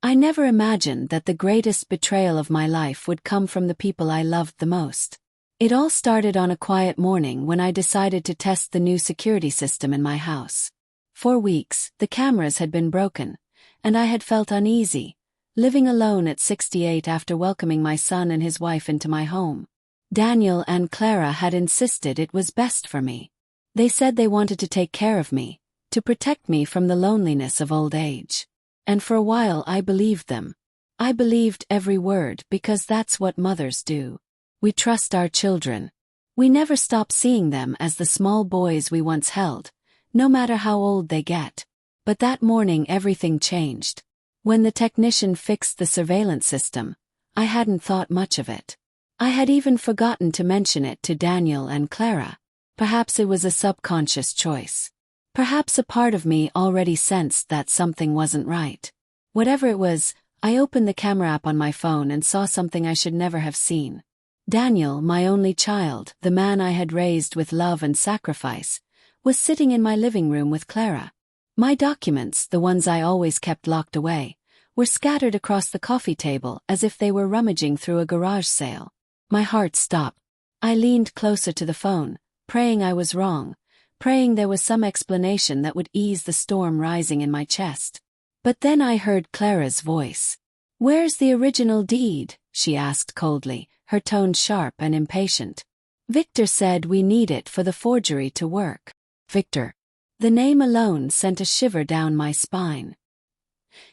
I never imagined that the greatest betrayal of my life would come from the people I loved the most. It all started on a quiet morning when I decided to test the new security system in my house. For weeks, the cameras had been broken, and I had felt uneasy, living alone at 68 after welcoming my son and his wife into my home. Daniel and Clara had insisted it was best for me. They said they wanted to take care of me, to protect me from the loneliness of old age. And for a while I believed them. I believed every word because that's what mothers do. We trust our children. We never stop seeing them as the small boys we once held, no matter how old they get. But that morning everything changed. When the technician fixed the surveillance system, I hadn't thought much of it. I had even forgotten to mention it to Daniel and Clara. Perhaps it was a subconscious choice. Perhaps a part of me already sensed that something wasn't right. Whatever it was, I opened the camera app on my phone and saw something I should never have seen. Daniel, my only child, the man I had raised with love and sacrifice, was sitting in my living room with Clara. My documents, the ones I always kept locked away, were scattered across the coffee table as if they were rummaging through a garage sale. My heart stopped. I leaned closer to the phone, praying I was wrong, praying there was some explanation that would ease the storm rising in my chest. But then I heard Clara's voice. "Where's the original deed?" she asked coldly, her tone sharp and impatient. "Victor said we need it for the forgery to work." Victor. The name alone sent a shiver down my spine.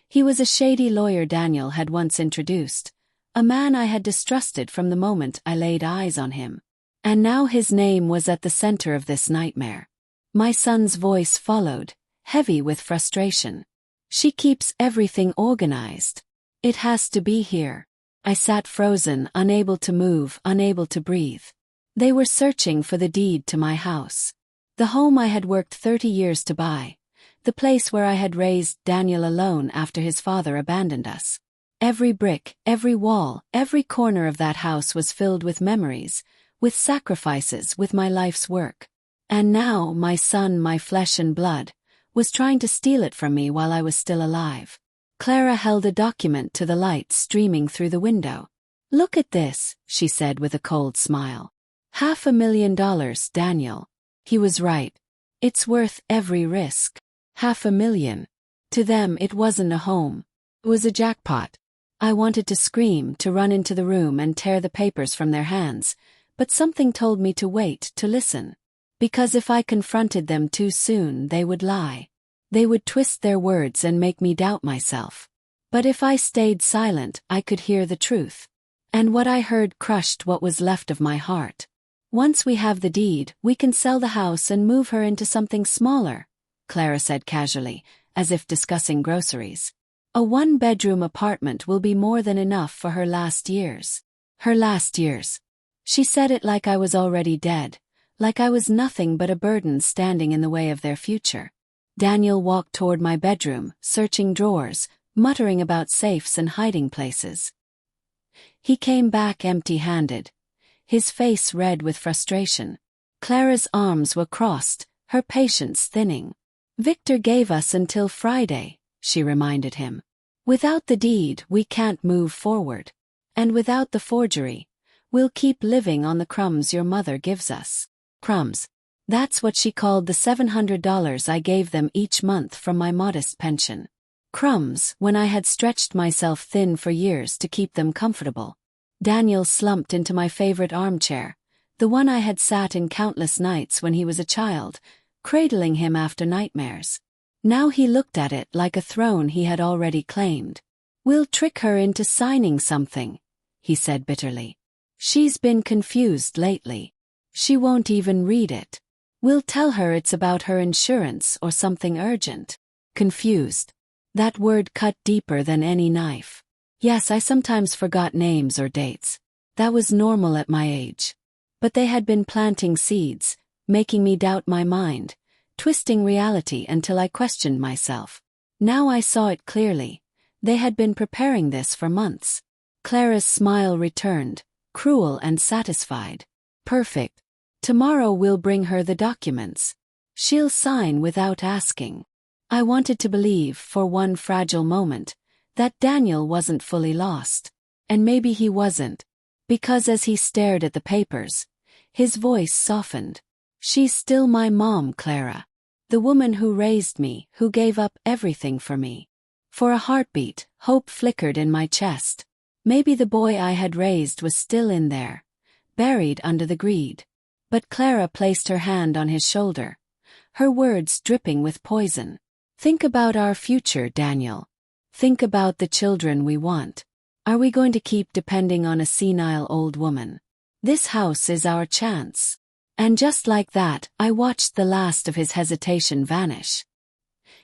He was a shady lawyer Daniel had once introduced, a man I had distrusted from the moment I laid eyes on him. And now his name was at the center of this nightmare. My son's voice followed, heavy with frustration. "She keeps everything organized. It has to be here." I sat frozen, unable to move, unable to breathe. They were searching for the deed to my house. The home I had worked 30 years to buy. The place where I had raised Daniel alone after his father abandoned us. Every brick, every wall, every corner of that house was filled with memories, with sacrifices, with my life's work. And now my son, my flesh and blood, was trying to steal it from me while I was still alive. Clara held a document to the light streaming through the window. "Look at this," she said with a cold smile. $500,000, Daniel. He was right. It's worth every risk. $500,000. To them it wasn't a home. It was a jackpot. I wanted to scream, to run into the room and tear the papers from their hands, but something told me to wait, to listen. Because if I confronted them too soon, they would lie. They would twist their words and make me doubt myself. But if I stayed silent, I could hear the truth. And what I heard crushed what was left of my heart. "Once we have the deed, we can sell the house and move her into something smaller," Clara said casually, as if discussing groceries. "A one-bedroom apartment will be more than enough for her last years." Her last years. She said it like I was already dead, like I was nothing but a burden standing in the way of their future. Daniel walked toward my bedroom, searching drawers, muttering about safes and hiding places. He came back empty-handed, his face red with frustration. Clara's arms were crossed, her patience thinning. "Victor gave us until Friday," she reminded him. "Without the deed, we can't move forward. And without the forgery, we'll keep living on the crumbs your mother gives us." Crumbs. That's what she called the $700 I gave them each month from my modest pension. Crumbs, when I had stretched myself thin for years to keep them comfortable. Daniel slumped into my favorite armchair, the one I had sat in countless nights when he was a child, cradling him after nightmares. Now he looked at it like a throne he had already claimed. "We'll trick her into signing something," he said bitterly. "She's been confused lately. She won't even read it. We'll tell her it's about her insurance or something urgent." Confused. That word cut deeper than any knife. Yes, I sometimes forgot names or dates. That was normal at my age. But they had been planting seeds, making me doubt my mind, twisting reality until I questioned myself. Now I saw it clearly. They had been preparing this for months. Clara's smile returned, cruel and satisfied. "Perfect. Tomorrow we'll bring her the documents. She'll sign without asking." I wanted to believe, for one fragile moment, That Daniel wasn't fully lost. And maybe he wasn't. Because as he stared at the papers, his voice softened. She's still my mom, Clara. The woman who raised me, who gave up everything for me. For a heartbeat, hope flickered in my chest. Maybe the boy I had raised was still in there, buried under the greed. But Clara placed her hand on his shoulder, her words dripping with poison. Think about our future, Daniel. Think about the children we want. Are we going to keep depending on a senile old woman? This house is our chance. And just like that, I watched the last of his hesitation vanish.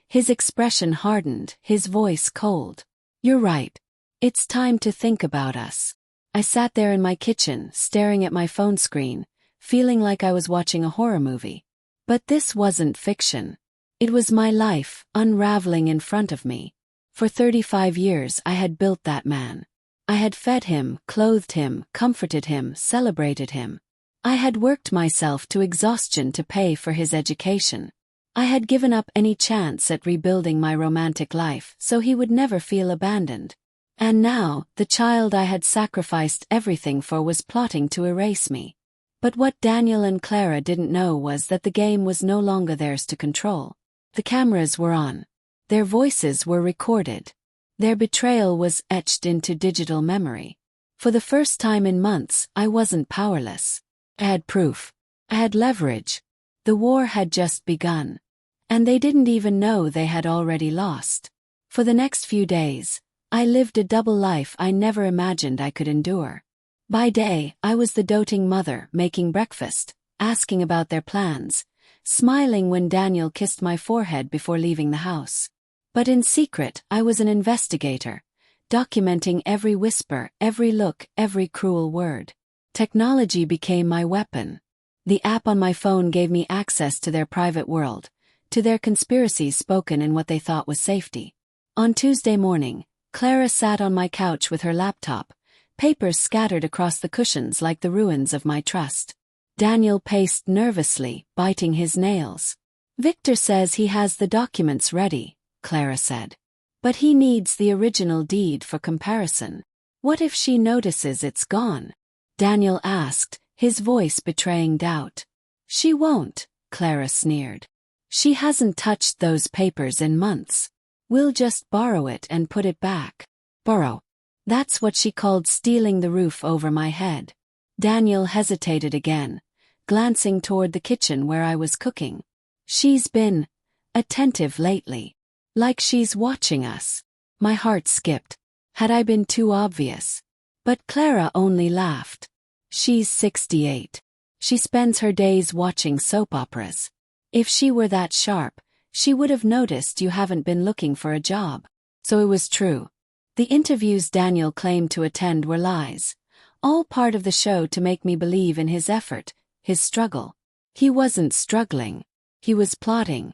His expression hardened, his voice cold. You're right. It's time to think about us. I sat there in my kitchen, staring at my phone screen, feeling like I was watching a horror movie. But this wasn't fiction. It was my life, unraveling in front of me. For 35 years I had built that man. I had fed him, clothed him, comforted him, celebrated him. I had worked myself to exhaustion to pay for his education. I had given up any chance at rebuilding my romantic life so he would never feel abandoned. And now, the child I had sacrificed everything for was plotting to erase me. But what Daniel and Clara didn't know was that the game was no longer theirs to control. The cameras were on. Their voices were recorded. Their betrayal was etched into digital memory. For the first time in months, I wasn't powerless. I had proof. I had leverage. The war had just begun. And they didn't even know they had already lost. For the next few days, I lived a double life I never imagined I could endure. By day, I was the doting mother, making breakfast, asking about their plans, smiling when Daniel kissed my forehead before leaving the house. But in secret, I was an investigator, documenting every whisper, every look, every cruel word. Technology became my weapon. The app on my phone gave me access to their private world, to their conspiracies spoken in what they thought was safety. On Tuesday morning, Clara sat on my couch with her laptop, papers scattered across the cushions like the ruins of my trust. Daniel paced nervously, biting his nails. Victor says he has the documents ready, Clara said. But he needs the original deed for comparison. What if she notices it's gone? Daniel asked, his voice betraying doubt. She won't, Clara sneered. She hasn't touched those papers in months. We'll just borrow it and put it back. Borrow. That's what she called stealing the roof over my head. Daniel hesitated again, glancing toward the kitchen where I was cooking. She's been attentive lately. Like she's watching us. My heart skipped. Had I been too obvious? But Clara only laughed. She's 68. She spends her days watching soap operas. If she were that sharp, she would have noticed you haven't been looking for a job. So it was true. The interviews Daniel claimed to attend were lies. All part of the show to make me believe in his effort, his struggle. He wasn't struggling. He was plotting.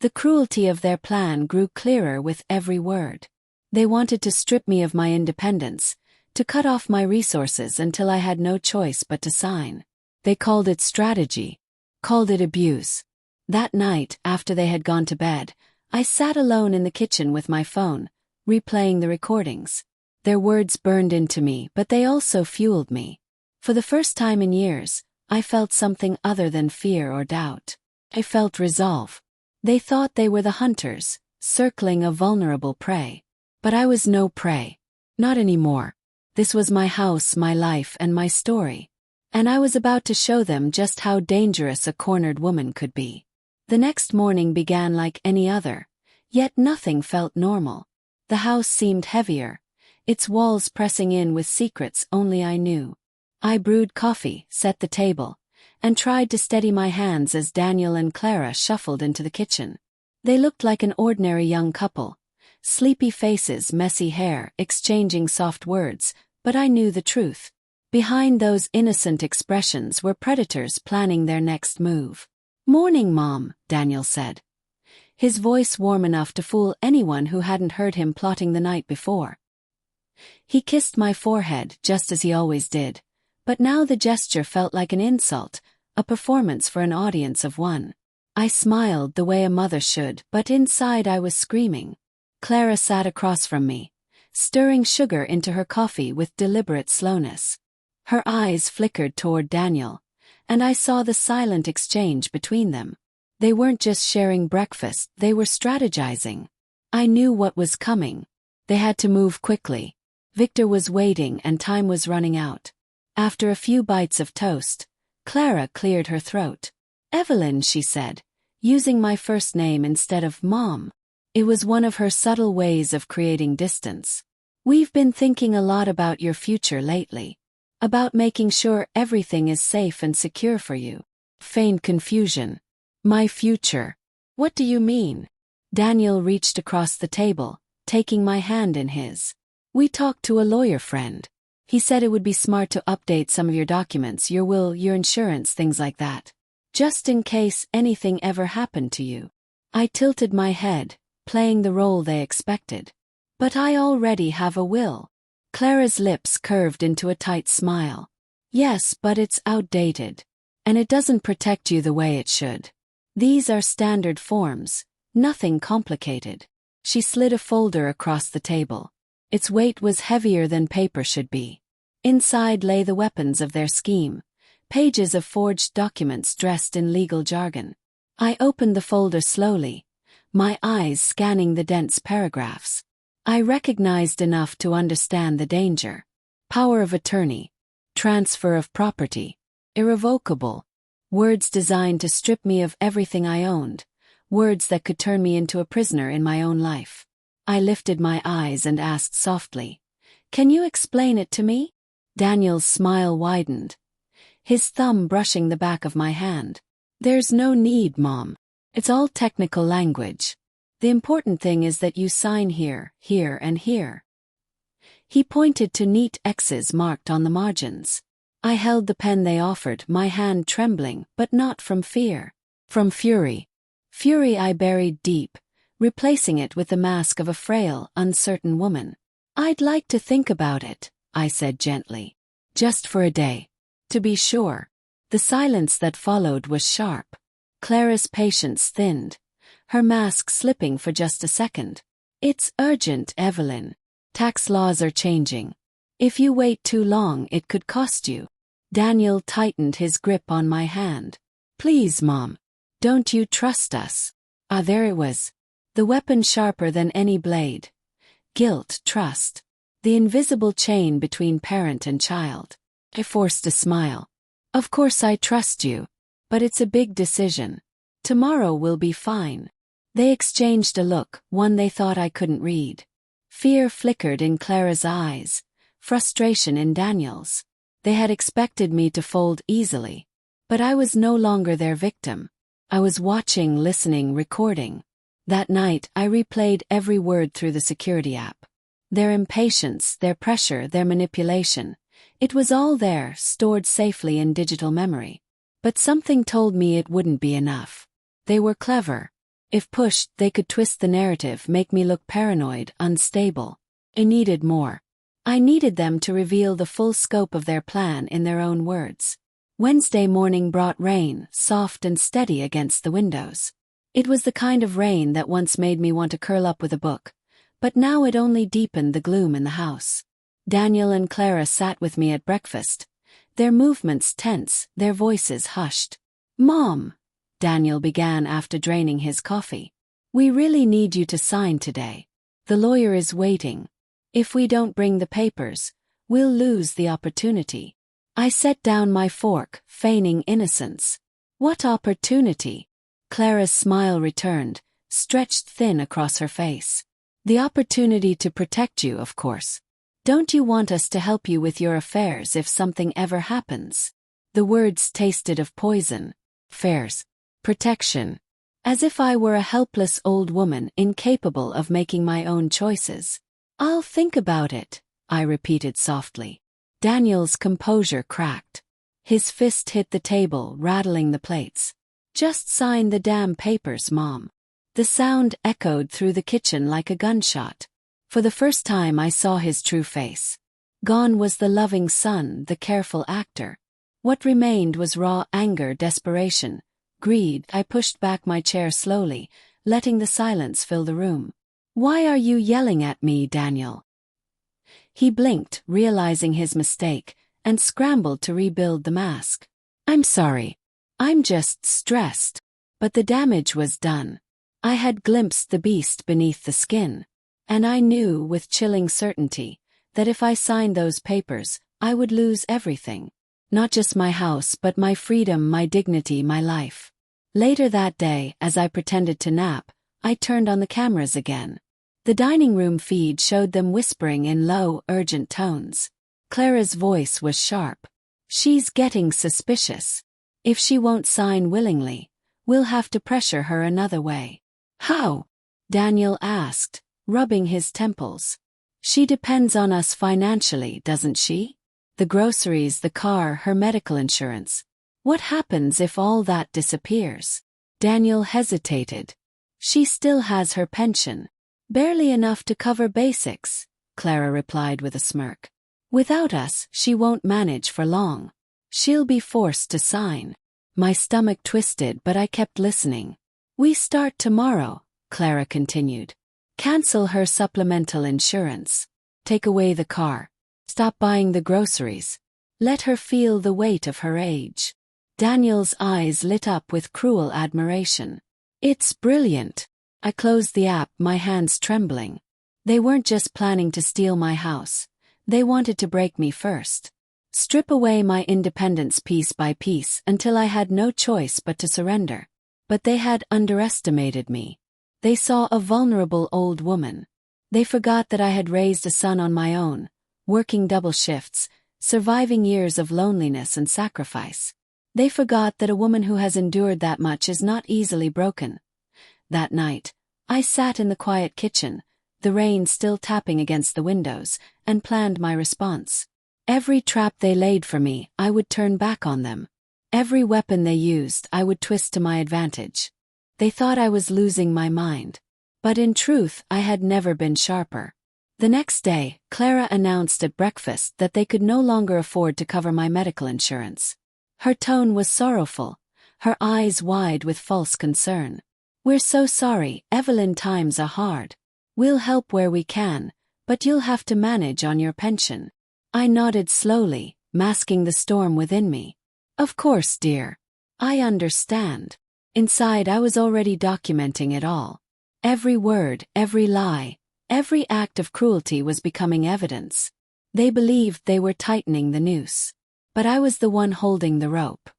The cruelty of their plan grew clearer with every word. They wanted to strip me of my independence, to cut off my resources until I had no choice but to sign. They called it strategy, called it abuse. That night, after they had gone to bed, I sat alone in the kitchen with my phone, replaying the recordings. Their words burned into me, but they also fueled me. For the first time in years, I felt something other than fear or doubt. I felt resolve. They thought they were the hunters, circling a vulnerable prey. But I was no prey. Not anymore. This was my house, my life, and my story. And I was about to show them just how dangerous a cornered woman could be. The next morning began like any other, yet nothing felt normal. The house seemed heavier, its walls pressing in with secrets only I knew. I brewed coffee, set the table, and tried to steady my hands as Daniel and Clara shuffled into the kitchen. They looked like an ordinary young couple, sleepy faces, messy hair, exchanging soft words, but I knew the truth. Behind those innocent expressions were predators planning their next move. "Morning, Mom," Daniel said. His voice warm enough to fool anyone who hadn't heard him plotting the night before. He kissed my forehead just as he always did, but now the gesture felt like an insult, a performance for an audience of one. I smiled the way a mother should, but inside I was screaming. Clara sat across from me, stirring sugar into her coffee with deliberate slowness. Her eyes flickered toward Daniel, and I saw the silent exchange between them. They weren't just sharing breakfast, they were strategizing. I knew what was coming. They had to move quickly. Victor was waiting and time was running out. After a few bites of toast, Clara cleared her throat. "Evelyn," she said, using my first name instead of Mom. It was one of her subtle ways of creating distance. "We've been thinking a lot about your future lately. About making sure everything is safe and secure for you." Feigned confusion. "My future? What do you mean?" Daniel reached across the table, taking my hand in his. "We talked to a lawyer friend. He said it would be smart to update some of your documents, your will, your insurance, things like that. Just in case anything ever happened to you." I tilted my head, playing the role they expected. "But I already have a will." Clara's lips curved into a tight smile. "Yes, but it's outdated. And it doesn't protect you the way it should. These are standard forms, nothing complicated." She slid a folder across the table. Its weight was heavier than paper should be. Inside lay the weapons of their scheme, pages of forged documents dressed in legal jargon. I opened the folder slowly, my eyes scanning the dense paragraphs. I recognized enough to understand the danger. Power of attorney, transfer of property, irrevocable. Words designed to strip me of everything I owned, words that could turn me into a prisoner in my own life. I lifted my eyes and asked softly, "Can you explain it to me?" Daniel's smile widened, his thumb brushing the back of my hand. "There's no need, Mom. It's all technical language. The important thing is that you sign here, here, and here." He pointed to neat X's marked on the margins. I held the pen they offered, my hand trembling, but not from fear. From fury. Fury I buried deep, replacing it with the mask of a frail, uncertain woman. "I'd like to think about it," I said gently. "Just for a day. To be sure." The silence that followed was sharp. Clara's patience thinned, her mask slipping for just a second. "It's urgent, Evelyn. Tax laws are changing. If you wait too long, it could cost you." Daniel tightened his grip on my hand. "Please, Mom. Don't you trust us?" There it was. The weapon sharper than any blade. Guilt, trust. The invisible chain between parent and child. I forced a smile. "Of course I trust you. But it's a big decision. Tomorrow will be fine." They exchanged a look, one they thought I couldn't read. Fear flickered in Clara's eyes, frustration in Daniel's. They had expected me to fold easily. But I was no longer their victim. I was watching, listening, recording. That night, I replayed every word through the security app. Their impatience, their pressure, their manipulation. It was all there, stored safely in digital memory. But something told me it wouldn't be enough. They were clever. If pushed, they could twist the narrative, make me look paranoid, unstable. I needed more. I needed them to reveal the full scope of their plan in their own words. Wednesday morning brought rain, soft and steady against the windows. It was the kind of rain that once made me want to curl up with a book, but now it only deepened the gloom in the house. Daniel and Clara sat with me at breakfast, their movements tense, their voices hushed. "Mom," Daniel began after draining his coffee, "we really need you to sign today. The lawyer is waiting. If we don't bring the papers, we'll lose the opportunity." I set down my fork, feigning innocence. "What opportunity?" Clara's smile returned, stretched thin across her face. "The opportunity to protect you, of course. Don't you want us to help you with your affairs if something ever happens?" The words tasted of poison. Affairs. Protection. As if I were a helpless old woman incapable of making my own choices. "I'll think about it," I repeated softly. Daniel's composure cracked. His fist hit the table, rattling the plates. "Just sign the damn papers, Mom." The sound echoed through the kitchen like a gunshot. For the first time I saw his true face. Gone was the loving son, the careful actor. What remained was raw anger, desperation, greed. I pushed back my chair slowly, letting the silence fill the room. "Why are you yelling at me, Daniel?" He blinked, realizing his mistake, and scrambled to rebuild the mask. "I'm sorry. I'm just stressed." But the damage was done. I had glimpsed the beast beneath the skin. And I knew, with chilling certainty, that if I signed those papers, I would lose everything. Not just my house, but my freedom, my dignity, my life. Later that day, as I pretended to nap, I turned on the cameras again. The dining room feed showed them whispering in low, urgent tones. Clara's voice was sharp. "She's getting suspicious. If she won't sign willingly, we'll have to pressure her another way." "How?" Daniel asked, rubbing his temples. "She depends on us financially, doesn't she? The groceries, the car, her medical insurance. What happens if all that disappears?" Daniel hesitated. "She still has her pension. Barely enough to cover basics," Clara replied with a smirk. "Without us, she won't manage for long. She'll be forced to sign." My stomach twisted, but I kept listening. "We start tomorrow," Clara continued. "Cancel her supplemental insurance. Take away the car. Stop buying the groceries. Let her feel the weight of her age." Daniel's eyes lit up with cruel admiration. "It's brilliant." I closed the app, my hands trembling. They weren't just planning to steal my house. They wanted to break me first. Strip away my independence piece by piece until I had no choice but to surrender. But they had underestimated me. They saw a vulnerable old woman. They forgot that I had raised a son on my own, working double shifts, surviving years of loneliness and sacrifice. They forgot that a woman who has endured that much is not easily broken. That night, I sat in the quiet kitchen, the rain still tapping against the windows, and planned my response. Every trap they laid for me, I would turn back on them. Every weapon they used, I would twist to my advantage. They thought I was losing my mind. But in truth, I had never been sharper. The next day, Clara announced at breakfast that they could no longer afford to cover my medical insurance. Her tone was sorrowful, her eyes wide with false concern. "We're so sorry, Evelyn, times are hard. We'll help where we can, but you'll have to manage on your pension." I nodded slowly, masking the storm within me. "Of course, dear. I understand." Inside, I was already documenting it all. Every word, every lie, every act of cruelty was becoming evidence. They believed they were tightening the noose. But I was the one holding the rope.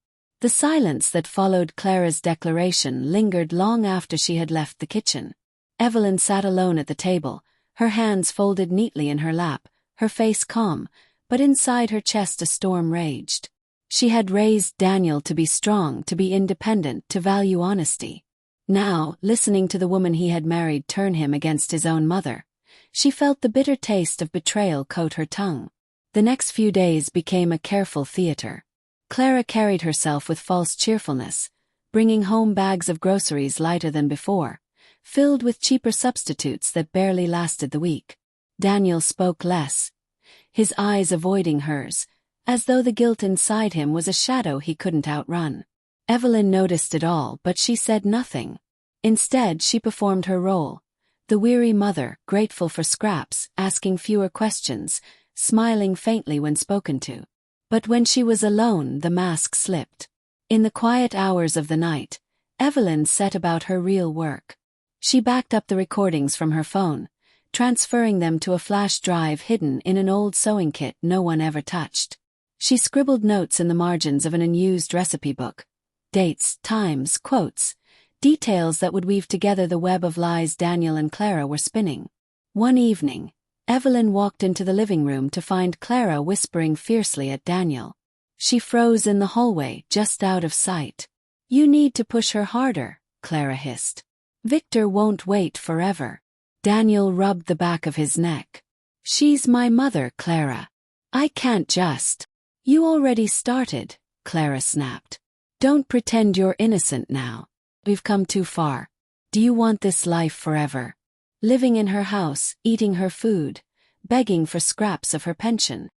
The silence that followed Clara's declaration lingered long after she had left the kitchen. Evelyn sat alone at the table, her hands folded neatly in her lap, her face calm, but inside her chest a storm raged. She had raised Daniel to be strong, to be independent, to value honesty. Now, listening to the woman he had married turn him against his own mother, she felt the bitter taste of betrayal coat her tongue. The next few days became a careful theater. Clara carried herself with false cheerfulness, bringing home bags of groceries lighter than before, filled with cheaper substitutes that barely lasted the week. Daniel spoke less, his eyes avoiding hers, as though the guilt inside him was a shadow he couldn't outrun. Evelyn noticed it all, but she said nothing. Instead, she performed her role, the weary mother, grateful for scraps, asking fewer questions, smiling faintly when spoken to. But when she was alone, the mask slipped. In the quiet hours of the night, Evelyn set about her real work. She backed up the recordings from her phone, transferring them to a flash drive hidden in an old sewing kit no one ever touched. She scribbled notes in the margins of an unused recipe book. Dates, times, quotes, details that would weave together the web of lies Daniel and Clara were spinning. One evening, Evelyn walked into the living room to find Clara whispering fiercely at Daniel. She froze in the hallway, just out of sight. "You need to push her harder," Clara hissed. "Victor won't wait forever." Daniel rubbed the back of his neck. "She's my mother, Clara. I can't just." "You already started," Clara snapped. "Don't pretend you're innocent now. We've come too far. Do you want this life forever? Living in her house, eating her food, begging for scraps of her pension?"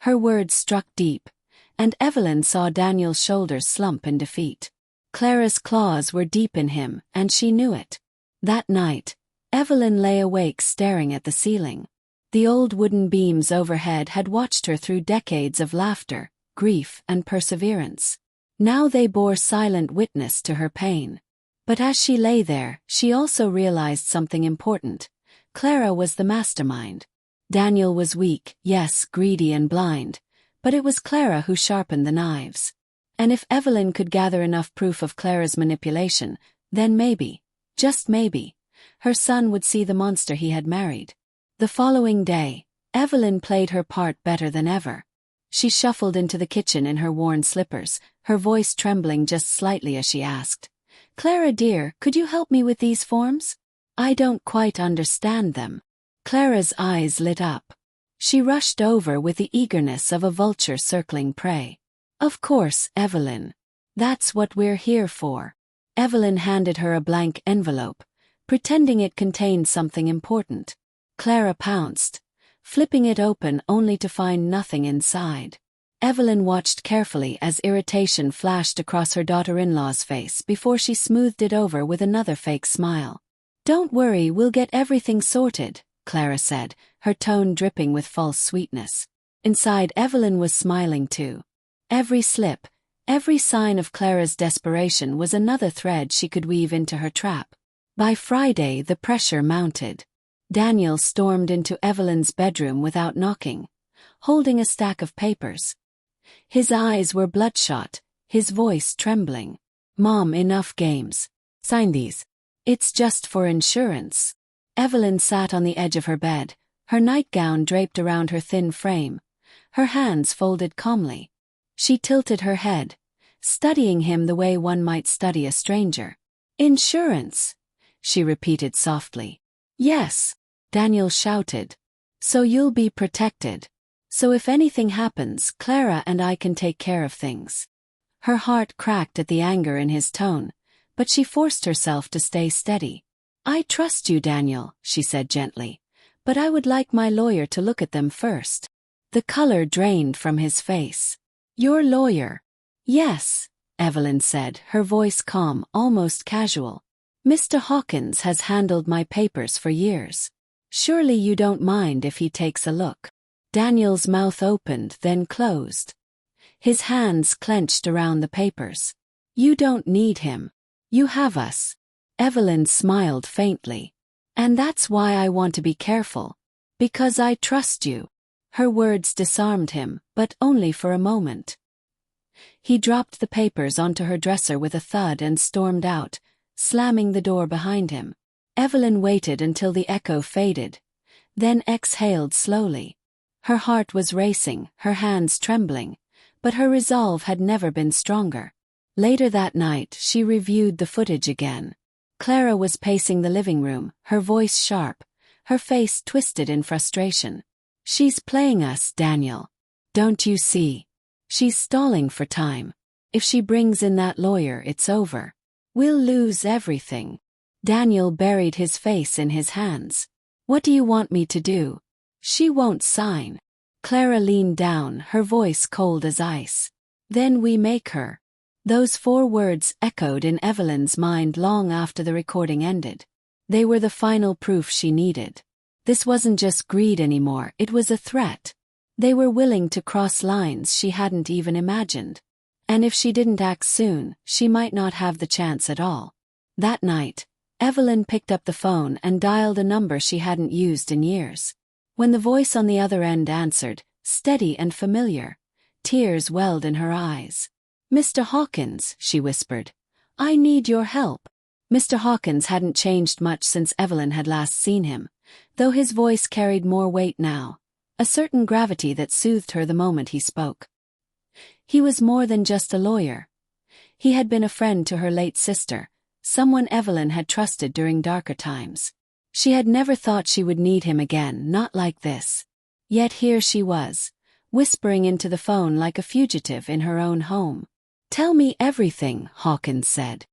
Her words struck deep, and Evelyn saw Daniel's shoulders slump in defeat. Clara's claws were deep in him, and she knew it. That night, Evelyn lay awake staring at the ceiling. The old wooden beams overhead had watched her through decades of laughter, grief, and perseverance. Now they bore silent witness to her pain. But as she lay there, she also realized something important. Clara was the mastermind. Daniel was weak, yes, greedy and blind, but it was Clara who sharpened the knives. And if Evelyn could gather enough proof of Clara's manipulation, then maybe, just maybe, her son would see the monster he had married. The following day, Evelyn played her part better than ever. She shuffled into the kitchen in her worn slippers, her voice trembling just slightly as she asked, "Clara dear, could you help me with these forms? I don't quite understand them." Clara's eyes lit up. She rushed over with the eagerness of a vulture circling prey. "Of course, Evelyn. That's what we're here for." Evelyn handed her a blank envelope, pretending it contained something important. Clara pounced, flipping it open only to find nothing inside. Evelyn watched carefully as irritation flashed across her daughter-in-law's face before she smoothed it over with another fake smile. "Don't worry, we'll get everything sorted," Clara said, her tone dripping with false sweetness. Inside, Evelyn was smiling too. Every slip, every sign of Clara's desperation was another thread she could weave into her trap. By Friday, the pressure mounted. Daniel stormed into Evelyn's bedroom without knocking, holding a stack of papers. His eyes were bloodshot, his voice trembling. "Mom, enough games. Sign these. It's just for insurance." Evelyn sat on the edge of her bed, her nightgown draped around her thin frame, her hands folded calmly. She tilted her head, studying him the way one might study a stranger. "Insurance," she repeated softly. "Yes," Daniel shouted. "So you'll be protected. So if anything happens, Clara and I can take care of things." Her heart cracked at the anger in his tone, but she forced herself to stay steady. "I trust you, Daniel," she said gently, "but I would like my lawyer to look at them first." The color drained from his face. "Your lawyer?" "Yes," Evelyn said, her voice calm, almost casual. "Mr. Hawkins has handled my papers for years. Surely you don't mind if he takes a look." Daniel's mouth opened, then closed. His hands clenched around the papers. "You don't need him. You have us." Evelyn smiled faintly. "And that's why I want to be careful. Because I trust you." Her words disarmed him, but only for a moment. He dropped the papers onto her dresser with a thud and stormed out, slamming the door behind him. Evelyn waited until the echo faded, then exhaled slowly. Her heart was racing, her hands trembling, but her resolve had never been stronger. Later that night, she reviewed the footage again. Clara was pacing the living room, her voice sharp, her face twisted in frustration. "She's playing us, Daniel. Don't you see? She's stalling for time. If she brings in that lawyer, it's over. We'll lose everything." Daniel buried his face in his hands. "What do you want me to do?" "She won't sign." Clara leaned down, her voice cold as ice. "Then we make her." Those 4 words echoed in Evelyn's mind long after the recording ended. They were the final proof she needed. This wasn't just greed anymore, it was a threat. They were willing to cross lines she hadn't even imagined. And if she didn't act soon, she might not have the chance at all. That night, Evelyn picked up the phone and dialed a number she hadn't used in years. When the voice on the other end answered, steady and familiar, tears welled in her eyes. "Mr. Hawkins," she whispered, "I need your help." Mr. Hawkins hadn't changed much since Evelyn had last seen him, though his voice carried more weight now, a certain gravity that soothed her the moment he spoke. He was more than just a lawyer. He had been a friend to her late sister, someone Evelyn had trusted during darker times. She had never thought she would need him again, not like this. Yet here she was, whispering into the phone like a fugitive in her own home. "Tell me everything," Hawkins said.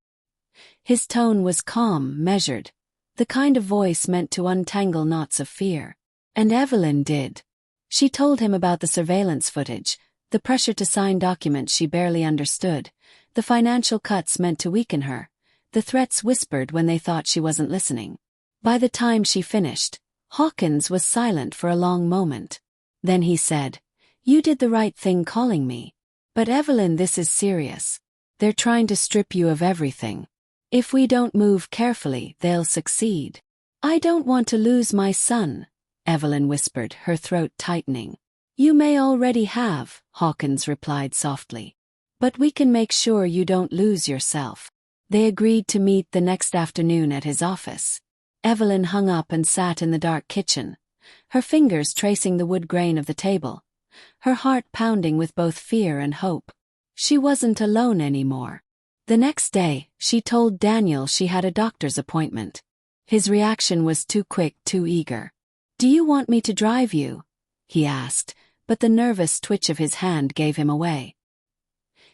His tone was calm, measured, the kind of voice meant to untangle knots of fear. And Evelyn did. She told him about the surveillance footage, the pressure to sign documents she barely understood, the financial cuts meant to weaken her, the threats whispered when they thought she wasn't listening. By the time she finished, Hawkins was silent for a long moment. Then he said, "You did the right thing calling me. But Evelyn, this is serious. They're trying to strip you of everything. If we don't move carefully, they'll succeed." "I don't want to lose my son," Evelyn whispered, her throat tightening. "You may already have," Hawkins replied softly. "But we can make sure you don't lose yourself." They agreed to meet the next afternoon at his office. Evelyn hung up and sat in the dark kitchen, her fingers tracing the wood grain of the table, her heart pounding with both fear and hope. She wasn't alone anymore. The next day, she told Daniel she had a doctor's appointment. His reaction was too quick, too eager. "Do you want me to drive you?" he asked, but the nervous twitch of his hand gave him away.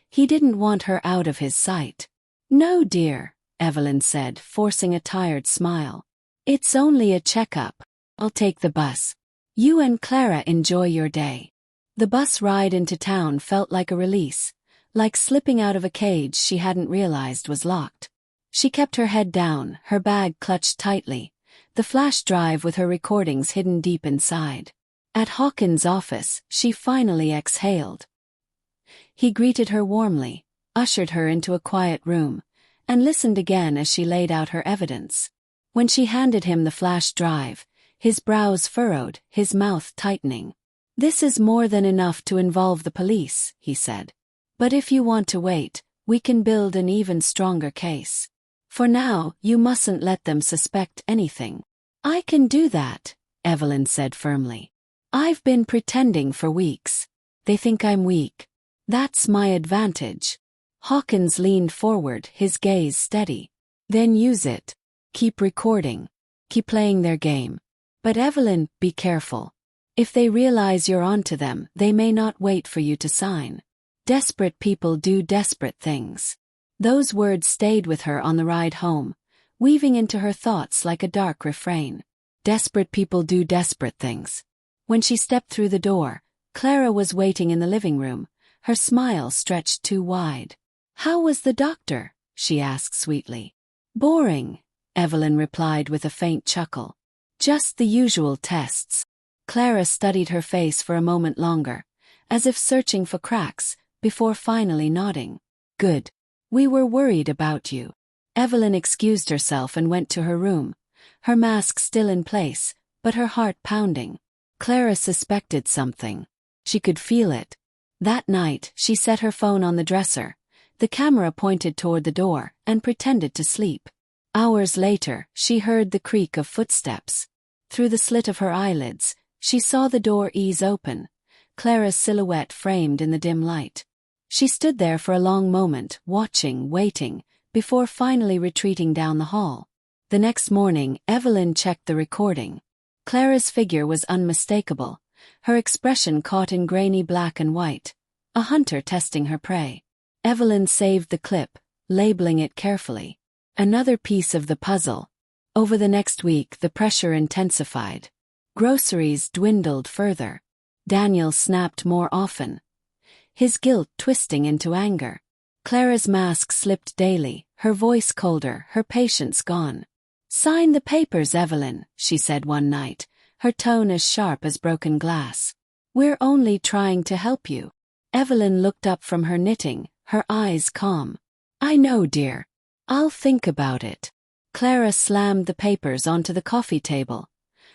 He didn't want her out of his sight. "No, dear," Evelyn said, forcing a tired smile. "It's only a checkup. I'll take the bus. You and Clara enjoy your day." The bus ride into town felt like a release, like slipping out of a cage she hadn't realized was locked. She kept her head down, her bag clutched tightly, the flash drive with her recordings hidden deep inside. At Hawkins' office, she finally exhaled. He greeted her warmly, ushered her into a quiet room, and listened again as she laid out her evidence. When she handed him the flash drive, his brows furrowed, his mouth tightening. "This is more than enough to involve the police," he said. "But if you want to wait, we can build an even stronger case. For now, you mustn't let them suspect anything." "I can do that," Evelyn said firmly. "I've been pretending for weeks. They think I'm weak. That's my advantage." Hawkins leaned forward, his gaze steady. "Then use it. Keep recording. Keep playing their game. But Evelyn, be careful. If they realize you're onto them, they may not wait for you to sign. Desperate people do desperate things." Those words stayed with her on the ride home, weaving into her thoughts like a dark refrain. Desperate people do desperate things. When she stepped through the door, Clara was waiting in the living room, her smile stretched too wide. "How was the doctor?" she asked sweetly. "Boring," Evelyn replied with a faint chuckle. "Just the usual tests." Clara studied her face for a moment longer, as if searching for cracks, before finally nodding. "Good. We were worried about you." Evelyn excused herself and went to her room, her mask still in place, but her heart pounding. Clara suspected something. She could feel it. That night, she set her phone on the dresser, the camera pointed toward the door, and pretended to sleep. Hours later, she heard the creak of footsteps. Through the slit of her eyelids, she saw the door ease open, Clara's silhouette framed in the dim light. She stood there for a long moment, watching, waiting, before finally retreating down the hall. The next morning, Evelyn checked the recording. Clara's figure was unmistakable, her expression caught in grainy black and white, a hunter testing her prey. Evelyn saved the clip, labeling it carefully. Another piece of the puzzle. Over the next week, the pressure intensified. Groceries dwindled further. Daniel snapped more often, his guilt twisting into anger. Clara's mask slipped daily, her voice colder, her patience gone. "Sign the papers, Evelyn," she said one night, her tone as sharp as broken glass. "We're only trying to help you." Evelyn looked up from her knitting, her eyes calm. "I know, dear. I'll think about it." Clara slammed the papers onto the coffee table,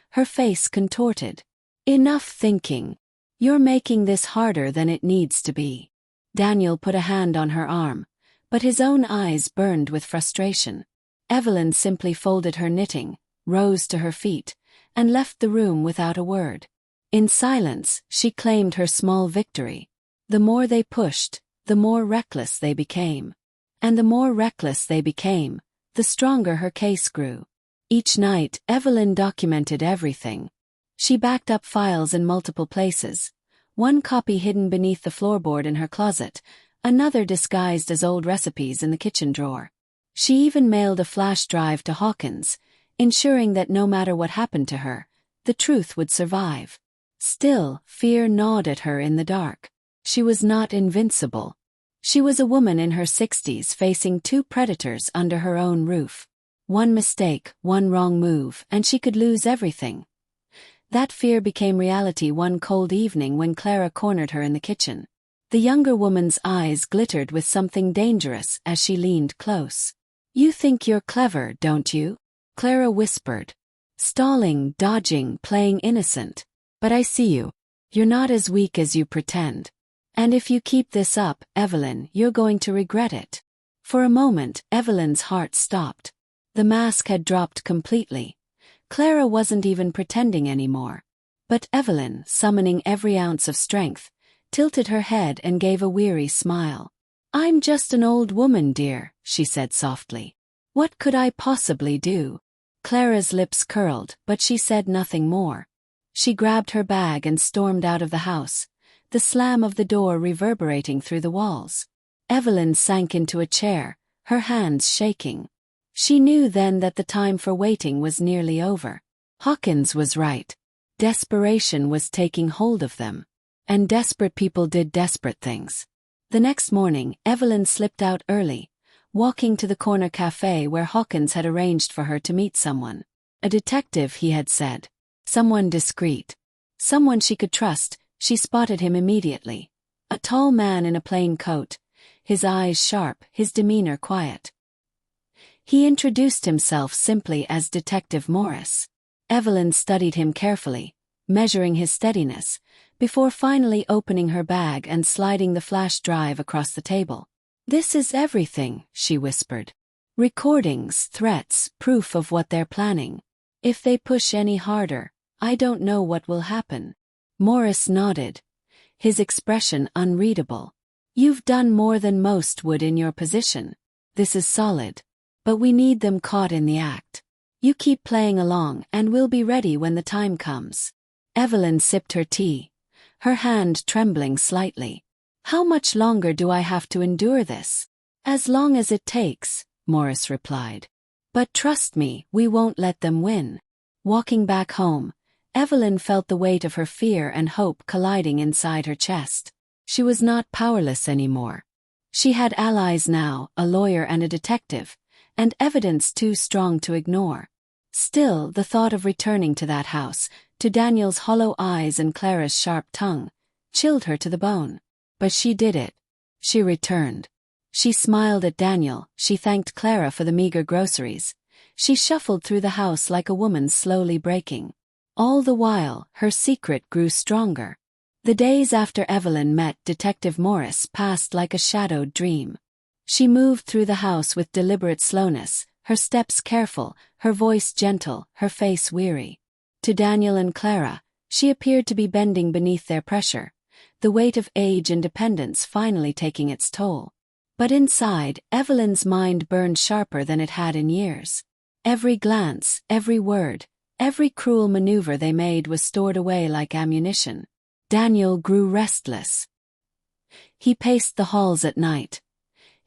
her face contorted. "Enough thinking. You're making this harder than it needs to be." Daniel put a hand on her arm, but his own eyes burned with frustration. Evelyn simply folded her knitting, rose to her feet, and left the room without a word. In silence, she claimed her small victory. The more they pushed, the more reckless they became. And the more reckless they became, the stronger her case grew. Each night, Evelyn documented everything. She backed up files in multiple places, one copy hidden beneath the floorboard in her closet, another disguised as old recipes in the kitchen drawer. She even mailed a flash drive to Hawkins, ensuring that no matter what happened to her, the truth would survive. Still, fear gnawed at her in the dark. She was not invincible. She was a woman in her 60s facing two predators under her own roof. One mistake, one wrong move, and she could lose everything. That fear became reality one cold evening when Clara cornered her in the kitchen. The younger woman's eyes glittered with something dangerous as she leaned close. "You think you're clever, don't you?" Clara whispered. "Stalling, dodging, playing innocent. But I see you. You're not as weak as you pretend. And if you keep this up, Evelyn, you're going to regret it." For a moment, Evelyn's heart stopped. The mask had dropped completely. Clara wasn't even pretending anymore. But Evelyn, summoning every ounce of strength, tilted her head and gave a weary smile. "I'm just an old woman, dear," she said softly. "What could I possibly do?" Clara's lips curled, but she said nothing more. She grabbed her bag and stormed out of the house, the slam of the door reverberating through the walls. Evelyn sank into a chair, her hands shaking. She knew then that the time for waiting was nearly over. Hawkins was right. Desperation was taking hold of them. And desperate people did desperate things. The next morning, Evelyn slipped out early, walking to the corner cafe where Hawkins had arranged for her to meet someone. A detective, he had said. Someone discreet. Someone she could trust. She spotted him immediately. A tall man in a plain coat, his eyes sharp, his demeanor quiet. He introduced himself simply as Detective Morris. Evelyn studied him carefully, measuring his steadiness, before finally opening her bag and sliding the flash drive across the table. "This is everything," she whispered. "Recordings, threats, proof of what they're planning. If they push any harder, I don't know what will happen." Morris nodded, his expression unreadable. "You've done more than most would in your position. This is solid. But we need them caught in the act. You keep playing along and we'll be ready when the time comes." Evelyn sipped her tea, her hand trembling slightly. "How much longer do I have to endure this?" "As long as it takes," Morris replied. "But trust me, we won't let them win." Walking back home, Evelyn felt the weight of her fear and hope colliding inside her chest. She was not powerless anymore. She had allies now, a lawyer and a detective, and evidence too strong to ignore. Still, the thought of returning to that house, to Daniel's hollow eyes and Clara's sharp tongue, chilled her to the bone. But she did it. She returned. She smiled at Daniel, she thanked Clara for the meager groceries. She shuffled through the house like a woman slowly breaking. All the while, her secret grew stronger. The days after Evelyn met Detective Morris passed like a shadowed dream. She moved through the house with deliberate slowness, her steps careful, her voice gentle, her face weary. To Daniel and Clara, she appeared to be bending beneath their pressure, the weight of age and dependence finally taking its toll. But inside, Evelyn's mind burned sharper than it had in years. Every glance, every word, every cruel maneuver they made was stored away like ammunition. Daniel grew restless. He paced the halls at night,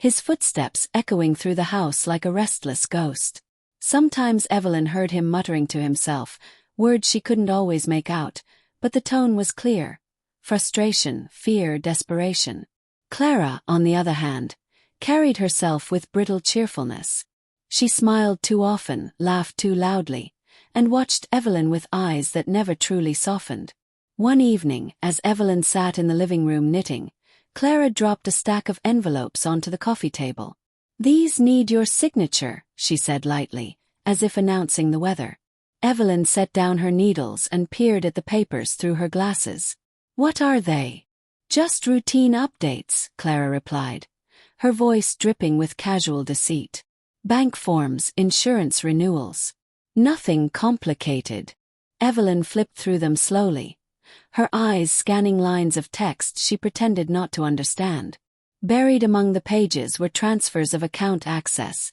his footsteps echoing through the house like a restless ghost. Sometimes Evelyn heard him muttering to himself, words she couldn't always make out, but the tone was clear. Frustration, fear, desperation. Clara, on the other hand, carried herself with brittle cheerfulness. She smiled too often, laughed too loudly, and watched Evelyn with eyes that never truly softened. One evening, as Evelyn sat in the living room knitting, Clara dropped a stack of envelopes onto the coffee table. "These need your signature," she said lightly, as if announcing the weather. Evelyn set down her needles and peered at the papers through her glasses. "What are they?" "Just routine updates," Clara replied, her voice dripping with casual deceit. "Bank forms, insurance renewals. Nothing complicated." Evelyn flipped through them slowly, her eyes scanning lines of text she pretended not to understand. Buried among the pages were transfers of account access,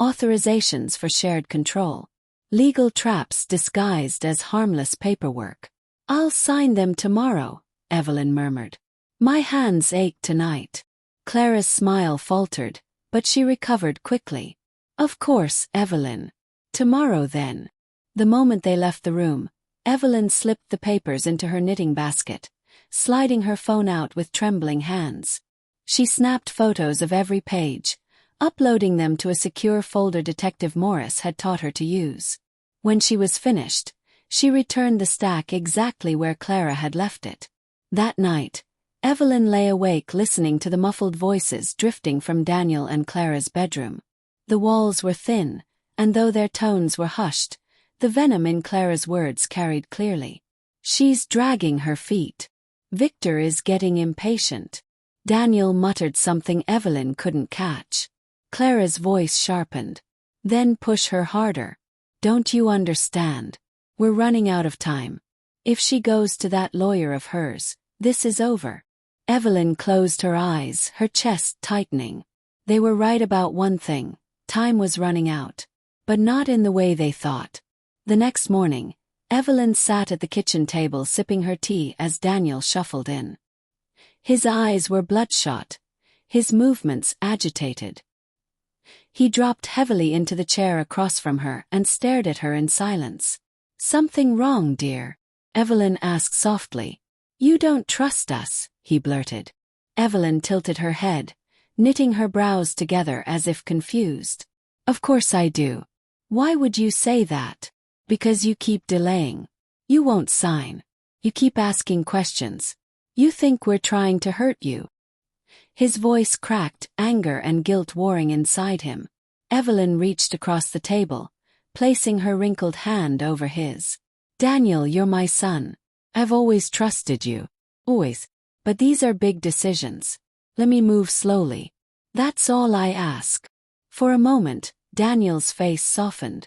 authorizations for shared control, legal traps disguised as harmless paperwork. "I'll sign them tomorrow," Evelyn murmured. "My hands ache tonight." Clara's smile faltered, but she recovered quickly. "Of course, Evelyn. Tomorrow then." The moment they left the room, Evelyn slipped the papers into her knitting basket, sliding her phone out with trembling hands. She snapped photos of every page, uploading them to a secure folder Detective Morris had taught her to use. When she was finished, She returned the stack exactly where Clara had left it. That night, Evelyn lay awake listening to the muffled voices drifting from Daniel and Clara's bedroom. The walls were thin, and though their tones were hushed, the venom in Clara's words carried clearly. She's dragging her feet. Victor is getting impatient. Daniel muttered something Evelyn couldn't catch. Clara's voice sharpened. Then push her harder. Don't you understand? We're running out of time. If she goes to that lawyer of hers, this is over. Evelyn closed her eyes, her chest tightening. They were right about one thing. Time was running out. But not in the way they thought. The next morning, Evelyn sat at the kitchen table sipping her tea as Daniel shuffled in. His eyes were bloodshot, his movements agitated. He dropped heavily into the chair across from her and stared at her in silence. "Something wrong, dear?" Evelyn asked softly. "You don't trust us," he blurted. Evelyn tilted her head, knitting her brows together as if confused. "Of course I do. Why would you say that?" "Because you keep delaying. You won't sign. You keep asking questions. You think we're trying to hurt you." His voice cracked, anger and guilt warring inside him. Evelyn reached across the table, placing her wrinkled hand over his. "Daniel, you're my son. I've always trusted you. Always. But these are big decisions. Let me move slowly. That's all I ask." For a moment, Daniel's face softened.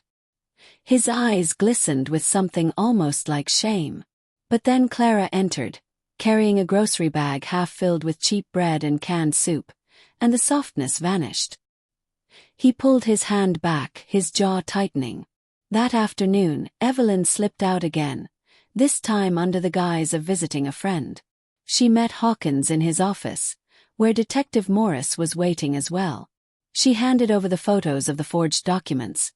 His eyes glistened with something almost like shame. But then Clara entered, carrying a grocery bag half filled with cheap bread and canned soup, and the softness vanished. He pulled his hand back, his jaw tightening. That afternoon, Evelyn slipped out again, this time under the guise of visiting a friend. She met Hawkins in his office, where Detective Morris was waiting as well. She handed over the photos of the forged documents,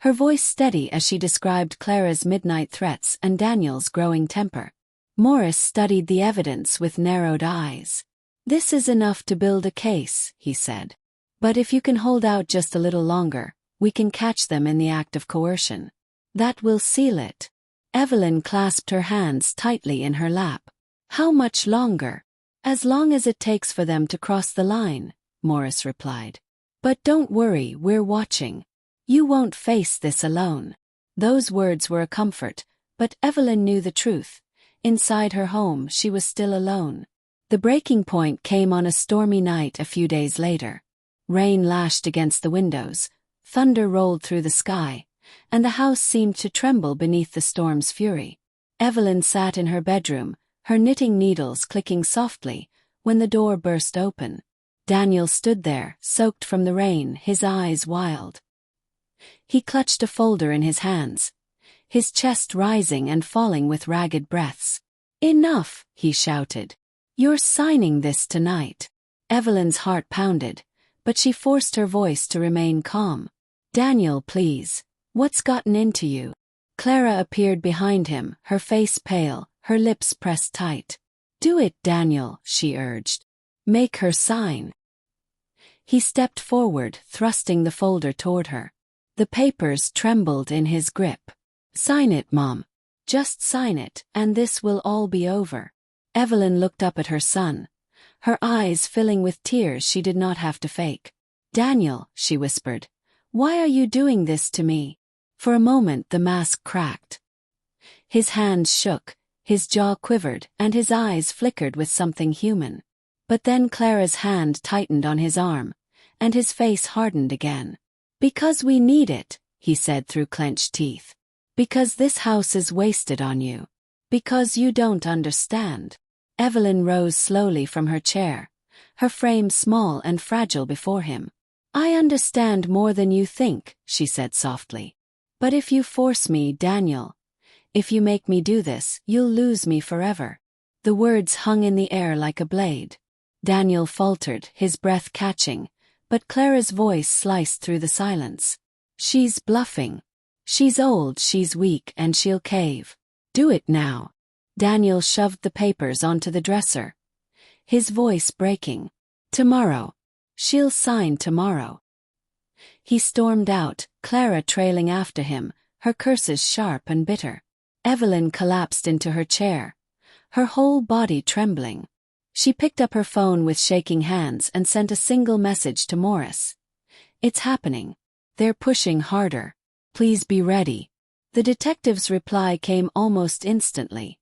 her voice steady as she described Clara's midnight threats and Daniel's growing temper. Morris studied the evidence with narrowed eyes. "This is enough to build a case," he said. "But if you can hold out just a little longer, we can catch them in the act of coercion. That will seal it." Evelyn clasped her hands tightly in her lap. "How much longer?" "As long as it takes for them to cross the line," Morris replied. "But don't worry, we're watching. You won't face this alone." Those words were a comfort, but Evelyn knew the truth. Inside her home, she was still alone. The breaking point came on a stormy night a few days later. Rain lashed against the windows, thunder rolled through the sky, and the house seemed to tremble beneath the storm's fury. Evelyn sat in her bedroom, her knitting needles clicking softly, when the door burst open. Daniel stood there, soaked from the rain, his eyes wild. He clutched a folder in his hands, his chest rising and falling with ragged breaths. "Enough," he shouted. "You're signing this tonight." Evelyn's heart pounded, but she forced her voice to remain calm. "Daniel, please. What's gotten into you?" Clara appeared behind him, her face pale, her lips pressed tight. "Do it, Daniel," she urged. "Make her sign." He stepped forward, thrusting the folder toward her. The papers trembled in his grip. "Sign it, Mom. Just sign it, and this will all be over." Evelyn looked up at her son, her eyes filling with tears she did not have to fake. "Daniel," she whispered, "why are you doing this to me?" For a moment the mask cracked. His hands shook, his jaw quivered, and his eyes flickered with something human. But then Clara's hand tightened on his arm, and his face hardened again. "Because we need it," he said through clenched teeth. "Because this house is wasted on you. Because you don't understand." Evelyn rose slowly from her chair, her frame small and fragile before him. "I understand more than you think," she said softly. "But if you force me, Daniel, if you make me do this, you'll lose me forever." The words hung in the air like a blade. Daniel faltered, his breath catching, but Clara's voice sliced through the silence. "She's bluffing. She's old, she's weak, and she'll cave. Do it now." Daniel shoved the papers onto the dresser, his voice breaking. "Tomorrow. She'll sign tomorrow." He stormed out, Clara trailing after him, her curses sharp and bitter. Evelyn collapsed into her chair, her whole body trembling. She picked up her phone with shaking hands and sent a single message to Morris. "It's happening. They're pushing harder. Please be ready." The detective's reply came almost instantly.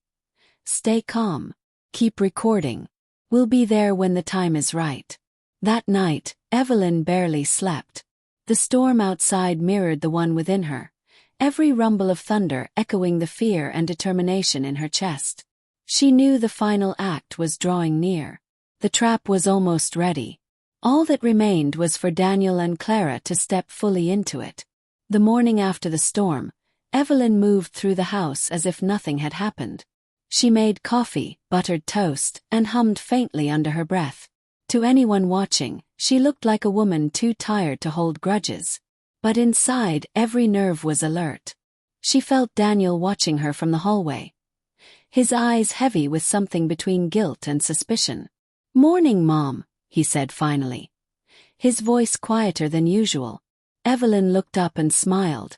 "Stay calm. Keep recording. We'll be there when the time is right." That night, Evelyn barely slept. The storm outside mirrored the one within her, every rumble of thunder echoing the fear and determination in her chest. She knew the final act was drawing near. The trap was almost ready. All that remained was for Daniel and Clara to step fully into it. The morning after the storm, Evelyn moved through the house as if nothing had happened. She made coffee, buttered toast, and hummed faintly under her breath. To anyone watching, she looked like a woman too tired to hold grudges. But inside, every nerve was alert. She felt Daniel watching her from the hallway, his eyes heavy with something between guilt and suspicion. "Morning, Mom," he said finally, his voice quieter than usual. Evelyn looked up and smiled,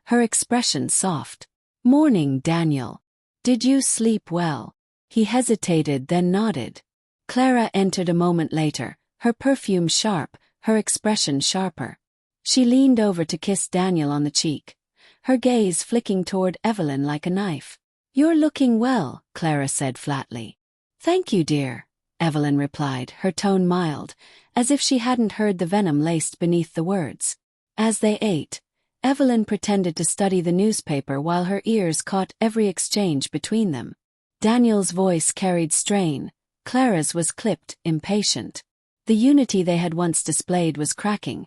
her expression soft. "Morning, Daniel. Did you sleep well?" He hesitated, then nodded. Clara entered a moment later, her perfume sharp, her expression sharper. She leaned over to kiss Daniel on the cheek, her gaze flicking toward Evelyn like a knife. "You're looking well," Clara said flatly. "Thank you, dear," Evelyn replied, her tone mild, as if she hadn't heard the venom laced beneath the words. As they ate, Evelyn pretended to study the newspaper while her ears caught every exchange between them. Daniel's voice carried strain, Clara's was clipped, impatient. The unity they had once displayed was cracking,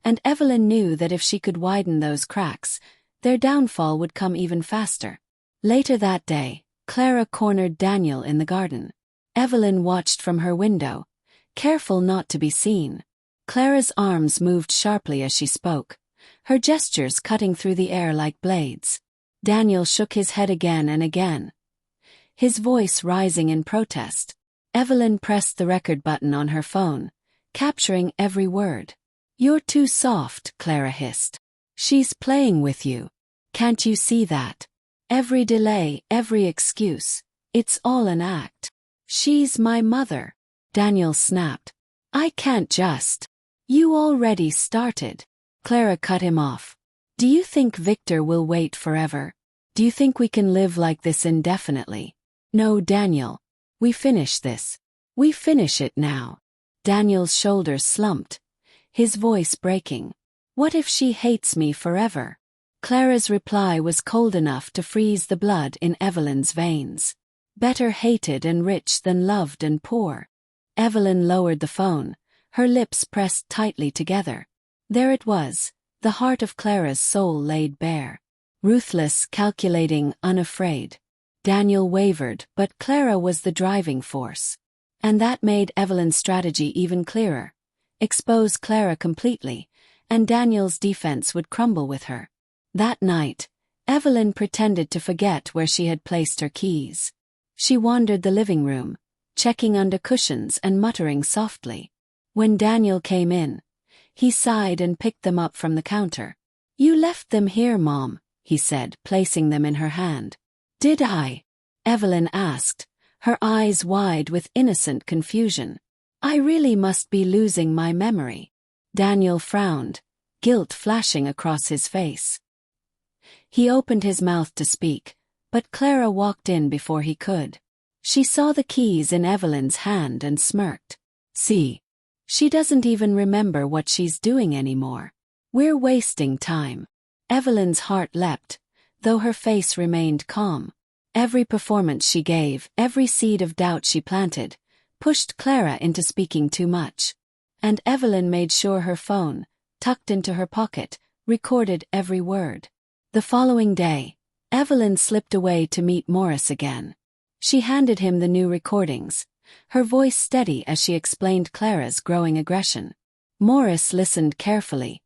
and Evelyn knew that if she could widen those cracks, their downfall would come even faster. Later that day, Clara cornered Daniel in the garden. Evelyn watched from her window, careful not to be seen. Clara's arms moved sharply as she spoke, her gestures cutting through the air like blades. Daniel shook his head again and again, his voice rising in protest. Evelyn pressed the record button on her phone, capturing every word. "You're too soft," Clara hissed. "She's playing with you. Can't you see that? Every delay, every excuse, it's all an act." "She's my mother," Daniel snapped. "I can't just." "You already started." Clara cut him off. "Do you think Victor will wait forever? Do you think we can live like this indefinitely?" "No, Daniel. We finish this. We finish it now." Daniel's shoulders slumped, his voice breaking. "What if she hates me forever?" Clara's reply was cold enough to freeze the blood in Evelyn's veins. "Better hated and rich than loved and poor." Evelyn lowered the phone, her lips pressed tightly together. There it was, the heart of Clara's soul laid bare. Ruthless, calculating, unafraid. Daniel wavered, but Clara was the driving force. And that made Evelyn's strategy even clearer. Expose Clara completely, and Daniel's defense would crumble with her. That night, Evelyn pretended to forget where she had placed her keys. She wandered the living room, checking under cushions and muttering softly. When Daniel came in, he sighed and picked them up from the counter. "You left them here, Mom," he said, placing them in her hand. "Did I?" Evelyn asked, her eyes wide with innocent confusion. "I really must be losing my memory." Daniel frowned, guilt flashing across his face. He opened his mouth to speak, but Clara walked in before he could. She saw the keys in Evelyn's hand and smirked. "See, she doesn't even remember what she's doing anymore. We're wasting time." Evelyn's heart leapt, though her face remained calm. Every performance she gave, every seed of doubt she planted, pushed Clara into speaking too much. And Evelyn made sure her phone, tucked into her pocket, recorded every word. The following day, Evelyn slipped away to meet Morris again. She handed him the new recordings, her voice steady as she explained Clara's growing aggression. Morris listened carefully,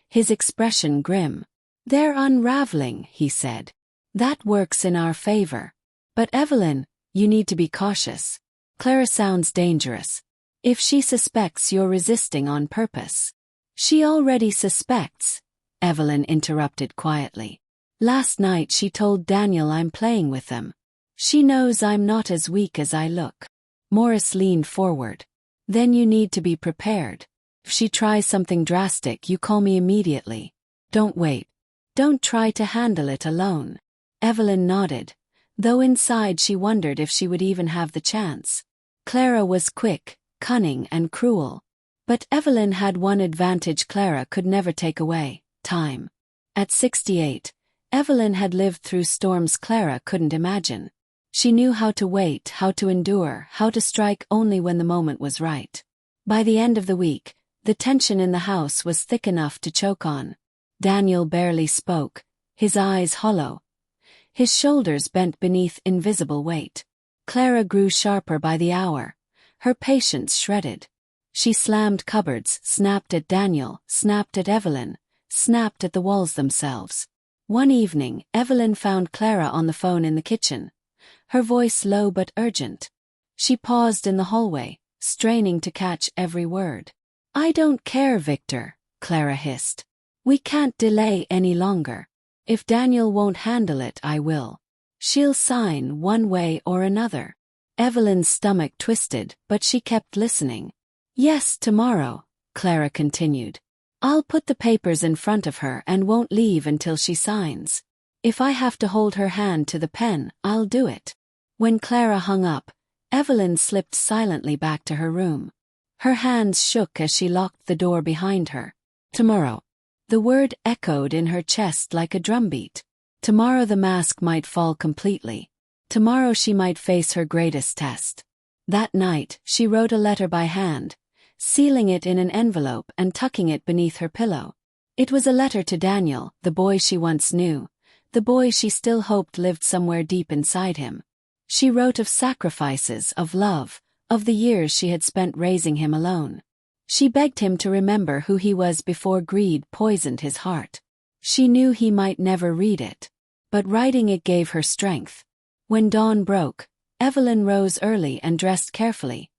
his expression grim. "They're unraveling," he said. "That works in our favor. But Evelyn, you need to be cautious. Clara sounds dangerous. If she suspects you're resisting on purpose." "She already suspects," Evelyn interrupted quietly. Last night she told Daniel I'm playing with them. She knows I'm not as weak as I look. Morris leaned forward. Then you need to be prepared. If she tries something drastic, you call me immediately. Don't wait. Don't try to handle it alone. Evelyn nodded, though inside she wondered if she would even have the chance. Clara was quick, cunning, and cruel. But Evelyn had one advantage Clara could never take away: time. At 68, Evelyn had lived through storms Clara couldn't imagine. She knew how to wait, how to endure, how to strike only when the moment was right. By the end of the week, the tension in the house was thick enough to choke on. Daniel barely spoke, his eyes hollow, his shoulders bent beneath invisible weight. Clara grew sharper by the hour, her patience shredded. She slammed cupboards, snapped at Daniel, snapped at Evelyn, snapped at the walls themselves. One evening, Evelyn found Clara on the phone in the kitchen, her voice low but urgent. She paused in the hallway, straining to catch every word. "I don't care, Victor," Clara hissed. "We can't delay any longer. If Daniel won't handle it, I will. She'll sign one way or another." Evelyn's stomach twisted, but she kept listening. "Yes, tomorrow," Clara continued. "I'll put the papers in front of her and won't leave until she signs. If I have to hold her hand to the pen, I'll do it." When Clara hung up, Evelyn slipped silently back to her room. Her hands shook as she locked the door behind her. Tomorrow. The word echoed in her chest like a drumbeat. Tomorrow the mask might fall completely. Tomorrow she might face her greatest test. That night, she wrote a letter by hand, sealing it in an envelope and tucking it beneath her pillow. It was a letter to Daniel, the boy she once knew, the boy she still hoped lived somewhere deep inside him. She wrote of sacrifices, of love, of the years she had spent raising him alone. She begged him to remember who he was before greed poisoned his heart. She knew he might never read it, but writing it gave her strength. When dawn broke, Evelyn rose early and dressed carefully,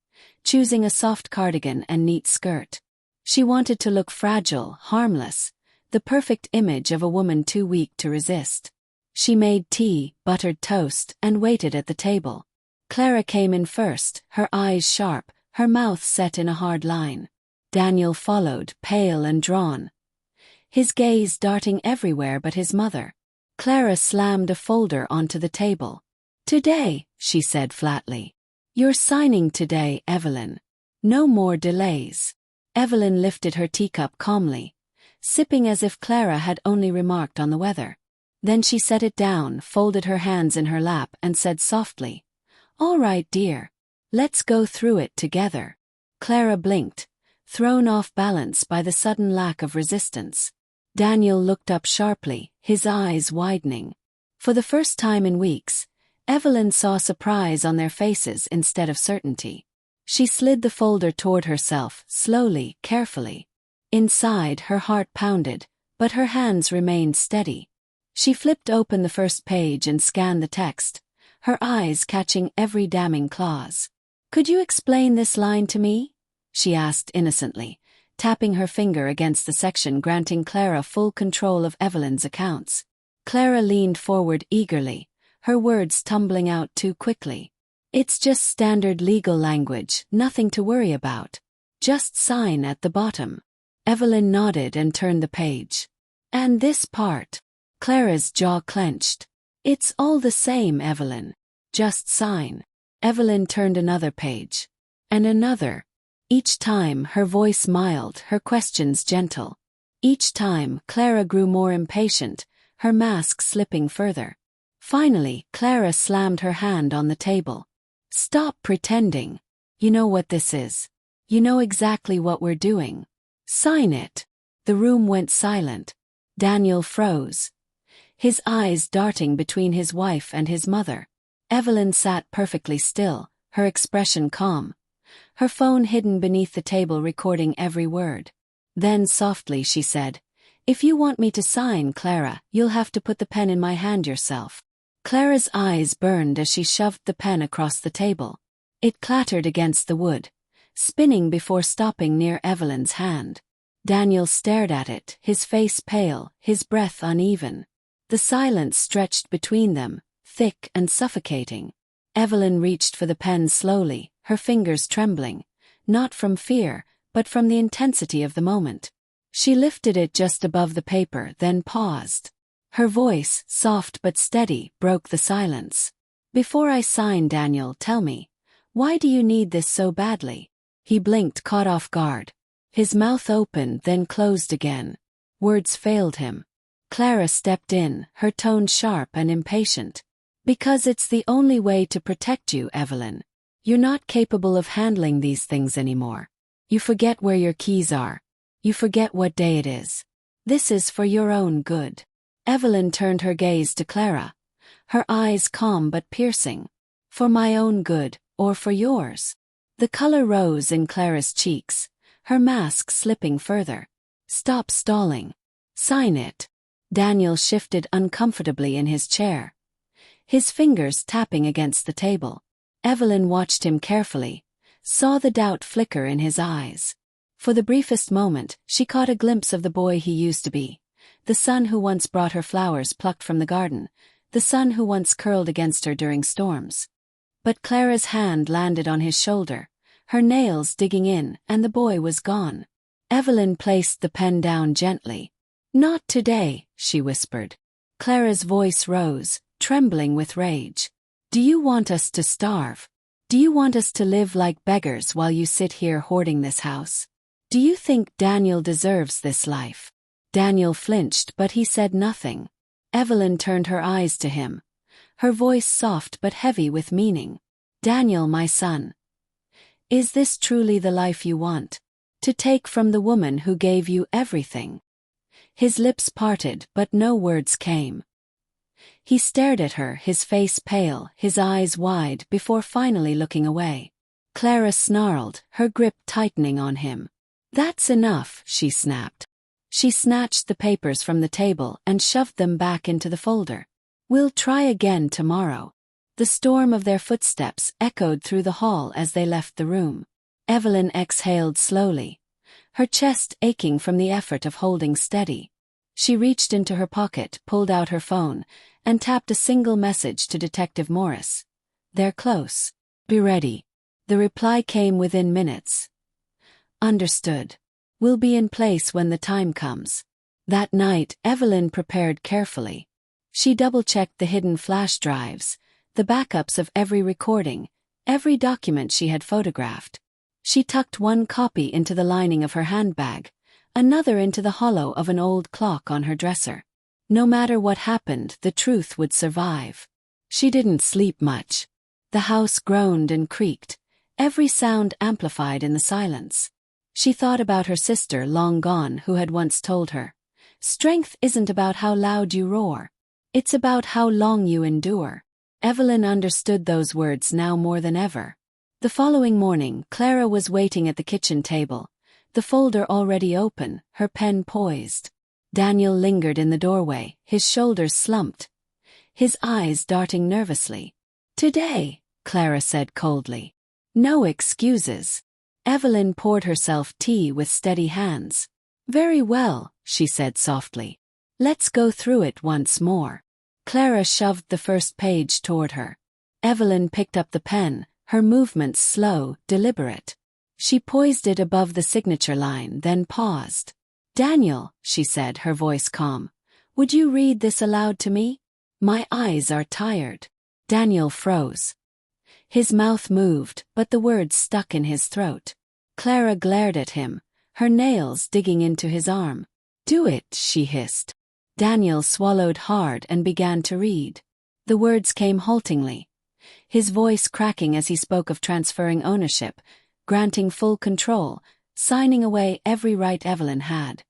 choosing a soft cardigan and neat skirt. She wanted to look fragile, harmless, the perfect image of a woman too weak to resist. She made tea, buttered toast, and waited at the table. Clara came in first, her eyes sharp, her mouth set in a hard line. Daniel followed, pale and drawn, his gaze darting everywhere but his mother. Clara slammed a folder onto the table. "Today," she said flatly. "You're signing today, Evelyn. No more delays." Evelyn lifted her teacup calmly, sipping as if Clara had only remarked on the weather. Then she set it down, folded her hands in her lap, and said softly, "All right, dear. Let's go through it together." Clara blinked, thrown off balance by the sudden lack of resistance. Daniel looked up sharply, his eyes widening. For the first time in weeks, Evelyn saw surprise on their faces instead of certainty. She slid the folder toward herself, slowly, carefully. Inside, her heart pounded, but her hands remained steady. She flipped open the first page and scanned the text, her eyes catching every damning clause. "Could you explain this line to me?" she asked innocently, tapping her finger against the section granting Clara full control of Evelyn's accounts. Clara leaned forward eagerly, her words tumbling out too quickly. "It's just standard legal language, nothing to worry about. Just sign at the bottom." Evelyn nodded and turned the page. "And this part?" Clara's jaw clenched. "It's all the same, Evelyn. Just sign." Evelyn turned another page. And another. Each time, her voice mild, her questions gentle. Each time, Clara grew more impatient, her mask slipping further. Finally, Clara slammed her hand on the table. "Stop pretending. You know what this is. You know exactly what we're doing. Sign it." The room went silent. Daniel froze, his eyes darting between his wife and his mother. Evelyn sat perfectly still, her expression calm, her phone hidden beneath the table recording every word. Then softly she said, "If you want me to sign, Clara, you'll have to put the pen in my hand yourself." Clara's eyes burned as she shoved the pen across the table. It clattered against the wood, spinning before stopping near Evelyn's hand. Daniel stared at it, his face pale, his breath uneven. The silence stretched between them, thick and suffocating. Evelyn reached for the pen slowly, her fingers trembling, not from fear, but from the intensity of the moment. She lifted it just above the paper, then paused. Her voice, soft but steady, broke the silence. "Before I sign, Daniel, tell me, why do you need this so badly?" He blinked, caught off guard. His mouth opened, then closed again. Words failed him. Clara stepped in, her tone sharp and impatient. "Because it's the only way to protect you, Evelyn. You're not capable of handling these things anymore. You forget where your keys are. You forget what day it is. This is for your own good." Evelyn turned her gaze to Clara, her eyes calm but piercing. "For my own good, or for yours?" The color rose in Clara's cheeks, her mask slipping further. "Stop stalling. Sign it." Daniel shifted uncomfortably in his chair, his fingers tapping against the table. Evelyn watched him carefully, saw the doubt flicker in his eyes. For the briefest moment, she caught a glimpse of the boy he used to be, the son who once brought her flowers plucked from the garden, the son who once curled against her during storms. But Clara's hand landed on his shoulder, her nails digging in, and the boy was gone. Evelyn placed the pen down gently. "Not today," she whispered. Clara's voice rose, trembling with rage. "Do you want us to starve? Do you want us to live like beggars while you sit here hoarding this house? Do you think Daniel deserves this life?" Daniel flinched, but he said nothing. Evelyn turned her eyes to him, her voice soft but heavy with meaning. "Daniel, my son, is this truly the life you want? To take from the woman who gave you everything?" His lips parted, but no words came. He stared at her, his face pale, his eyes wide, before finally looking away. Clara snarled, her grip tightening on him. "That's enough," she snapped. She snatched the papers from the table and shoved them back into the folder. "We'll try again tomorrow." The storm of their footsteps echoed through the hall as they left the room. Evelyn exhaled slowly, her chest aching from the effort of holding steady. She reached into her pocket, pulled out her phone, and tapped a single message to Detective Morris. "They're close. Be ready." The reply came within minutes. "Understood. We'll be in place when the time comes." That night, Evelyn prepared carefully. She double-checked the hidden flash drives, the backups of every recording, every document she had photographed. She tucked one copy into the lining of her handbag, another into the hollow of an old clock on her dresser. No matter what happened, the truth would survive. She didn't sleep much. The house groaned and creaked, every sound amplified in the silence. She thought about her sister long gone who had once told her, "Strength isn't about how loud you roar. It's about how long you endure." Evelyn understood those words now more than ever. The following morning, Clara was waiting at the kitchen table, the folder already open, her pen poised. Daniel lingered in the doorway, his shoulders slumped, his eyes darting nervously. "Today," Clara said coldly. "No excuses." Evelyn poured herself tea with steady hands. "Very well," she said softly. "Let's go through it once more." Clara shoved the first page toward her. Evelyn picked up the pen, her movements slow, deliberate. She poised it above the signature line, then paused. "Daniel," she said, her voice calm, "would you read this aloud to me? My eyes are tired." Daniel froze. His mouth moved, but the words stuck in his throat. Clara glared at him, her nails digging into his arm. "Do it," she hissed. Daniel swallowed hard and began to read. The words came haltingly, his voice cracking as he spoke of transferring ownership, granting full control, signing away every right Evelyn had.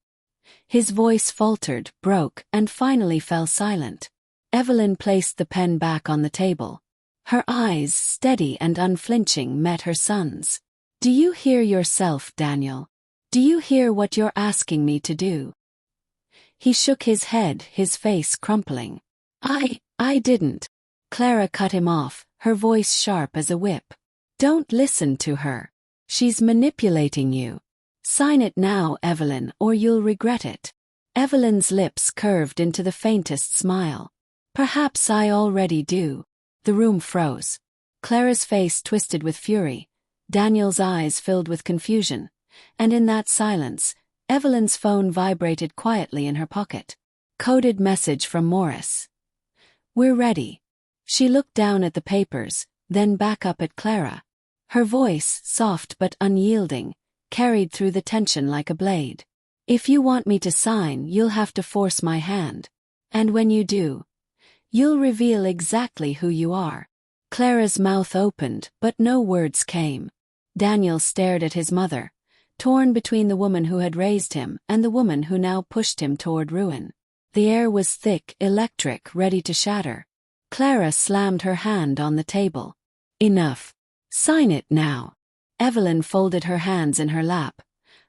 His voice faltered, broke, and finally fell silent. Evelyn placed the pen back on the table. Her eyes, steady and unflinching, met her son's. "Do you hear yourself, Daniel? Do you hear what you're asking me to do?" He shook his head, his face crumpling. I didn't." Clara cut him off, her voice sharp as a whip. "Don't listen to her. She's manipulating you. Sign it now, Evelyn, or you'll regret it." Evelyn's lips curved into the faintest smile. Perhaps I already do. The room froze. Clara's face twisted with fury. Daniel's eyes filled with confusion. And in that silence, Evelyn's phone vibrated quietly in her pocket. Coded message from Morris. We're ready. She looked down at the papers, then back up at Clara. Her voice, soft but unyielding, carried through the tension like a blade. If you want me to sign, you'll have to force my hand. And when you do, you'll reveal exactly who you are. Clara's mouth opened, but no words came. Daniel stared at his mother, torn between the woman who had raised him and the woman who now pushed him toward ruin. The air was thick, electric, ready to shatter. Clara slammed her hand on the table. Enough. Sign it now. Evelyn folded her hands in her lap,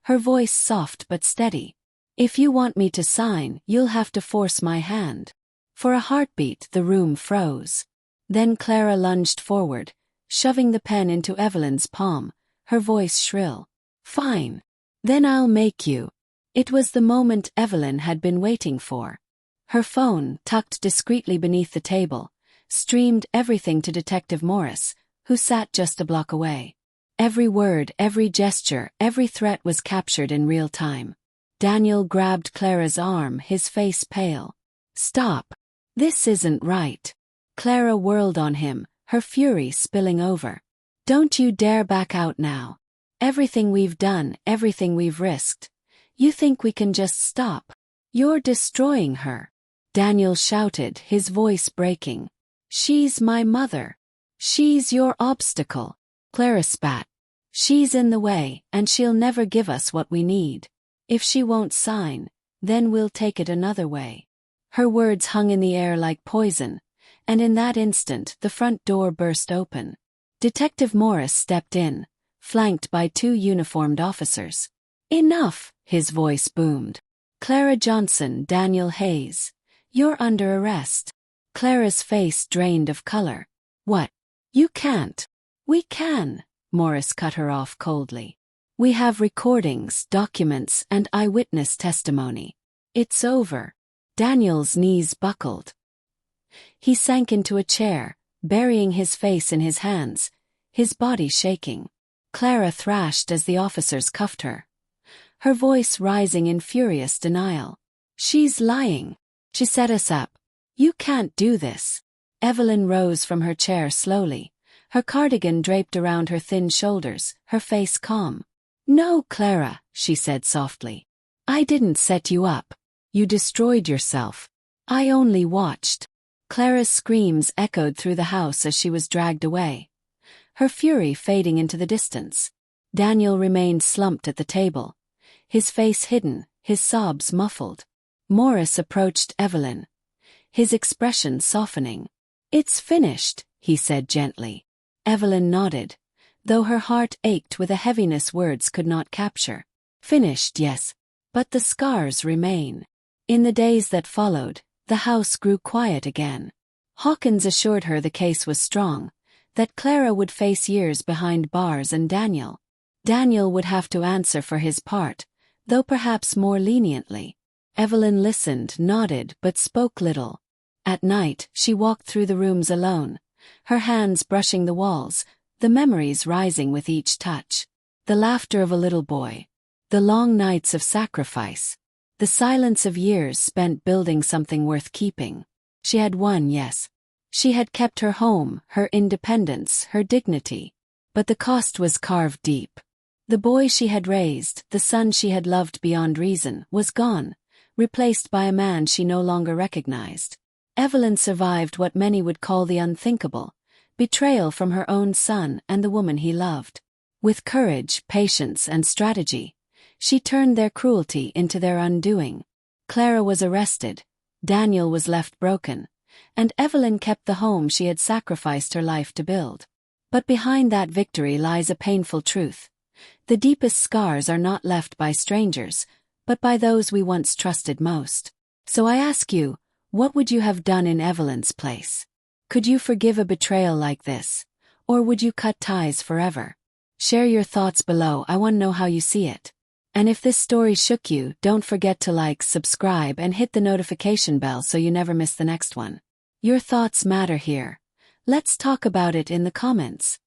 her voice soft but steady. If you want me to sign, you'll have to force my hand. For a heartbeat, the room froze. Then Clara lunged forward, shoving the pen into Evelyn's palm, her voice shrill. Fine. Then I'll make you. It was the moment Evelyn had been waiting for. Her phone, tucked discreetly beneath the table, streamed everything to Detective Morris, who sat just a block away. Every word, every gesture, every threat was captured in real time. Daniel grabbed Clara's arm, his face pale. Stop. This isn't right. Clara whirled on him, her fury spilling over. Don't you dare back out now. Everything we've done, everything we've risked. You think we can just stop? You're destroying her. Daniel shouted, his voice breaking. She's my mother. She's your obstacle. Clara spat. She's in the way, and she'll never give us what we need. If she won't sign, then we'll take it another way. Her words hung in the air like poison, and in that instant the front door burst open. Detective Morris stepped in, flanked by 2 uniformed officers. Enough, his voice boomed. Clara Johnson, Daniel Hayes. You're under arrest. Clara's face drained of color. What? You can't. We can. Morris cut her off coldly. We have recordings, documents, and eyewitness testimony. It's over. Daniel's knees buckled. He sank into a chair, burying his face in his hands, his body shaking. Clara thrashed as the officers cuffed her, her voice rising in furious denial. She's lying. She set us up. You can't do this. Evelyn rose from her chair slowly, her cardigan draped around her thin shoulders, her face calm. No, Clara, she said softly. I didn't set you up. You destroyed yourself. I only watched. Clara's screams echoed through the house as she was dragged away, her fury fading into the distance. Daniel remained slumped at the table, his face hidden, his sobs muffled. Morris approached Evelyn, his expression softening. It's finished, he said gently. Evelyn nodded, though her heart ached with a heaviness words could not capture. Finished, yes. But the scars remain. In the days that followed, the house grew quiet again. Hawkins assured her the case was strong, that Clara would face years behind bars and Daniel would have to answer for his part, though perhaps more leniently. Evelyn listened, nodded, but spoke little. At night, she walked through the rooms alone, her hands brushing the walls, the memories rising with each touch. The laughter of a little boy. The long nights of sacrifice. The silence of years spent building something worth keeping. She had won, yes. She had kept her home, her independence, her dignity. But the cost was carved deep. The boy she had raised, the son she had loved beyond reason, was gone, replaced by a man she no longer recognized. Evelyn survived what many would call the unthinkable, betrayal from her own son and the woman he loved. With courage, patience, and strategy, she turned their cruelty into their undoing. Clara was arrested, Daniel was left broken, and Evelyn kept the home she had sacrificed her life to build. But behind that victory lies a painful truth. The deepest scars are not left by strangers, but by those we once trusted most. So I ask you, what would you have done in Evelyn's place? Could you forgive a betrayal like this? Or would you cut ties forever? Share your thoughts below, I want to know how you see it. And if this story shook you, don't forget to like, subscribe, and hit the notification bell so you never miss the next one. Your thoughts matter here. Let's talk about it in the comments.